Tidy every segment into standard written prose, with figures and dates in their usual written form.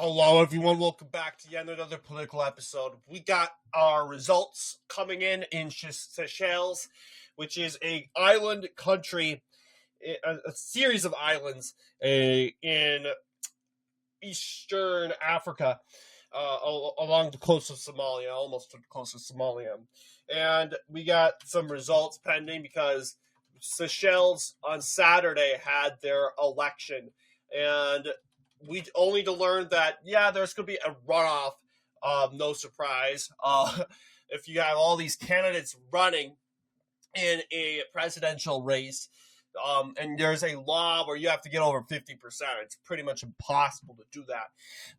Hello, everyone. Welcome back to yet another political episode. We got our results coming in Seychelles, which is a island country, a series of islands in eastern Africa, along the coast of Somalia, almost to the coast of Somalia. And we got some results pending because Seychelles on Saturday had their election, and we only to learn that, there's going to be a runoff. No surprise. If you have all these candidates running in a presidential race, and there's a law where you have to get over 50%, it's pretty much impossible to do that.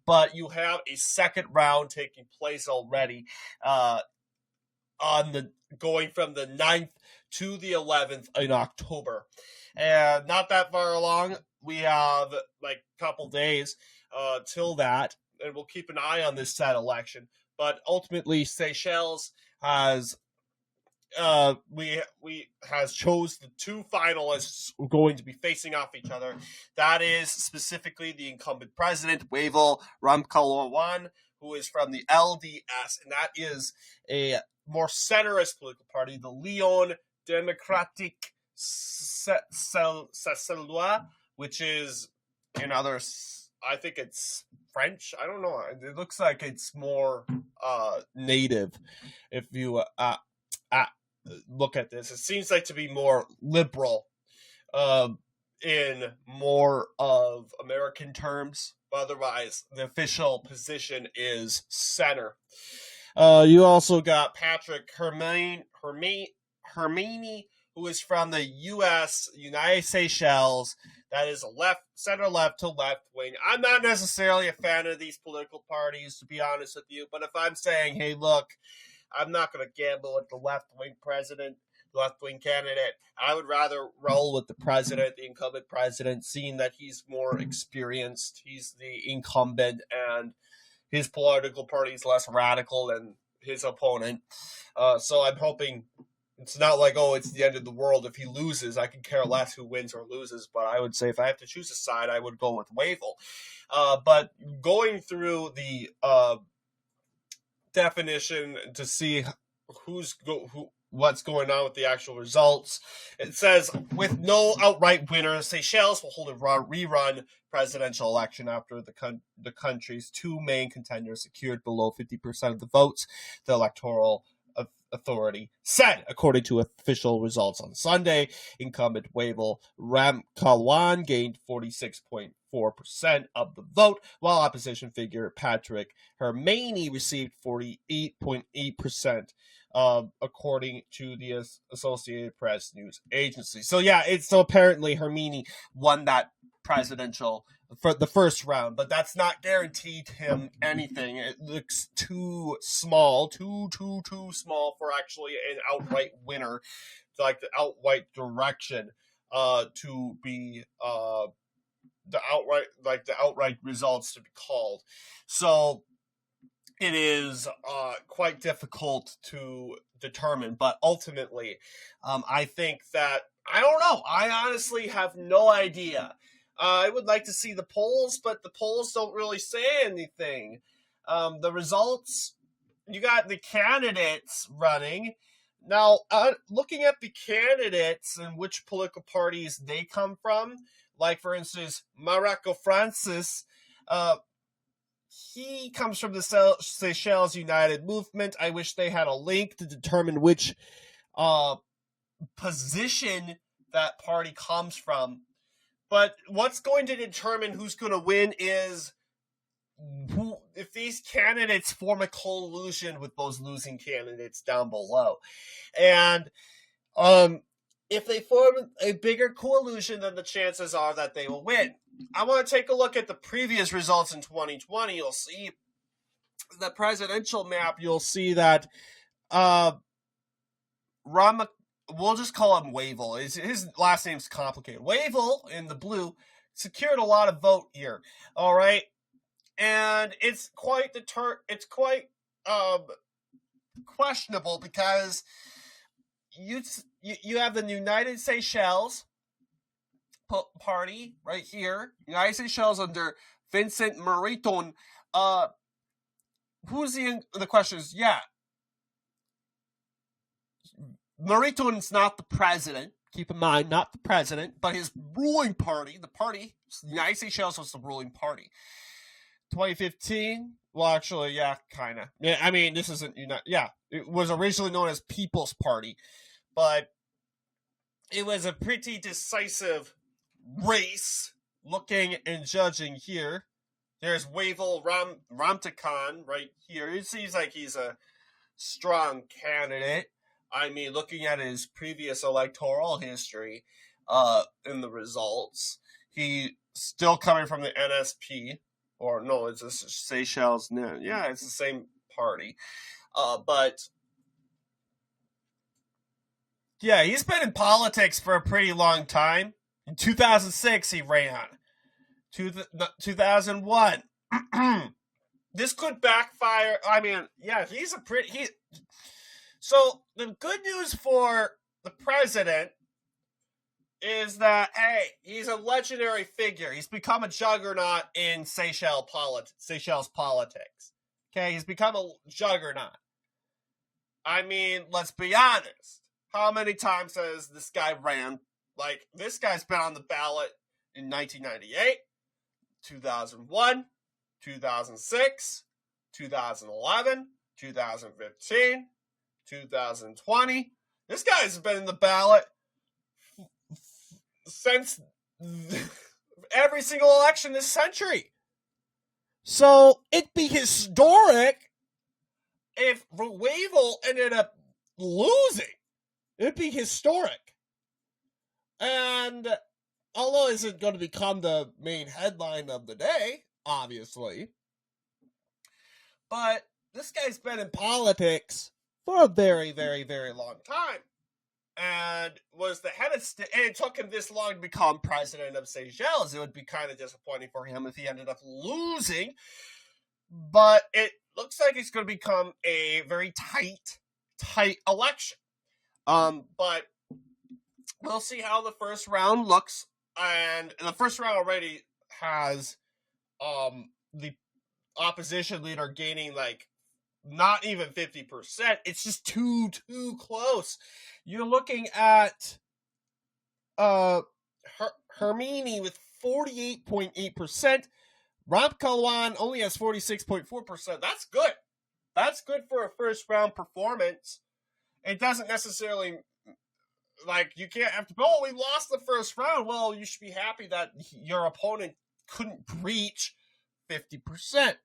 But you have a second round taking place already, going from the 9th to the 11th in October. And not that far along, we have like a couple days till that, and we'll keep an eye on this said election. But ultimately, Seychelles has chose the two finalists who are going to be facing off each other. That is specifically the incumbent president, Wavel Ramkalawan, who is from the LDS, and that is a more centrist political party, the Lyon Democratique Seychellois, which is in others, I think it's French. I don't know. It looks like it's more native. If you look at this, it seems like to be more liberal in more of American terms. Otherwise, the official position is center. You also got Patrick Hermini, who is from the United Seychelles. That is center left to left wing. I'm not necessarily a fan of these political parties, to be honest with you. But if I'm saying, hey, look, I'm not going to gamble with the left wing candidate. I would rather roll with the president, the incumbent president, seeing that he's more experienced. He's the incumbent, and his political party is less radical than his opponent. So I'm hoping it's not like, it's the end of the world. If he loses, I can care less who wins or loses. But I would say if I have to choose a side, I would go with Wavel. But going through the definition to see what's going on with the actual results, it says, with no outright winner, Seychelles will hold a rerun presidential election after the country's two main contenders secured below 50% of the votes, the Electoral Authority said. According to official results on Sunday, incumbent Wavel Ramkalawan gained 46.4% of the vote, while opposition figure Patrick Hermini received 48.8%, according to the Associated Press news agency. So apparently Hermini won that presidential for the first round, but that's not guaranteed him anything. It looks too small for actually an outright winner, like the outright direction, to be the outright results to be called. So it is quite difficult to determine, but ultimately, I think that, I don't know. I honestly have no idea. I would like to see the polls, but the polls don't really say anything. The results, you got the candidates running. Now, looking at the candidates and which political parties they come from, like, for instance, Marco Francis, he comes from the Seychelles United Movement. I wish they had a link to determine which position that party comes from. But what's going to determine who's going to win is if these candidates form a coalition with those losing candidates down below. And if they form a bigger coalition, then the chances are that they will win. I want to take a look at the previous results in 2020. You'll see the presidential map. You'll see that we'll just call him Wavel. His last name's complicated. Wavel, in the blue, secured a lot of vote here. All right, and it's quite questionable because you have the United Seychelles, party right here. United Seychelles under Vincent Mariton. Who's the question is, yeah. Mariton's not the president. Keep in mind, not the president, but his ruling party, the United Seychelles was the ruling party. 2015, well, actually, yeah, kind of. Yeah, I mean, this isn't, it was originally known as People's Party, but it was a pretty decisive race, looking and judging here. There's Wavel Ramtakan right here. It seems like he's a strong candidate. I mean, looking at his previous electoral history in the results, he still coming from the NSP, or no, it's a Seychelles. No, yeah, it's the same party. But yeah, he's been in politics for a pretty long time. In 2006, he ran. 2001. This could backfire. I mean, yeah, So the good news for the president is that, hey, he's a legendary figure. He's become a juggernaut in Seychelles politics. Okay, he's become a juggernaut. I mean, let's be honest. How many times has this guy ran? Like, this guy's been on the ballot in 1998, 2001, 2006, 2011, 2015, 2020. This guy's been in the ballot since every single election this century. So it'd be historic if Wavel ended up losing. It'd be historic. And although it isn't going to become the main headline of the day, obviously, but this guy's been in politics for a very, very, very long time. And was the head of state, and it took him this long to become president of Seychelles. It would be kind of disappointing for him if he ended up losing. But it looks like it's going to become a very tight election. But we'll see how the first round looks. And the first round already has the opposition leader gaining like not even 50%. It's just too close. You're looking at Hermini with 48.8%. Ramkalwan only has 46.4%. That's good. That's good for a first round performance. It doesn't necessarily, like, you can't have to, oh, we lost the first round. Well, you should be happy that your opponent couldn't breach 50%.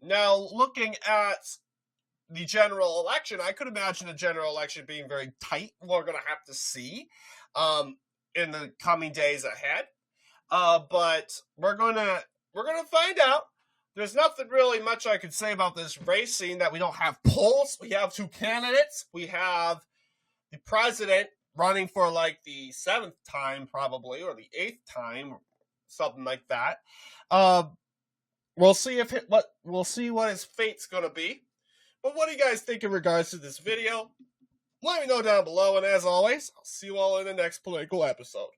Now, looking at the general election, I could imagine the general election being very tight. We're going to have to see in the coming days ahead. But we're going to find out. There's nothing really much I could say about this race, seeing that we don't have polls. We have two candidates. We have the president running for like the 7th time probably, or the 8th time, something like that. We'll see what his fate's going to be. But what do you guys think in regards to this video? Let me know down below, and as always, I'll see you all in the next political episode.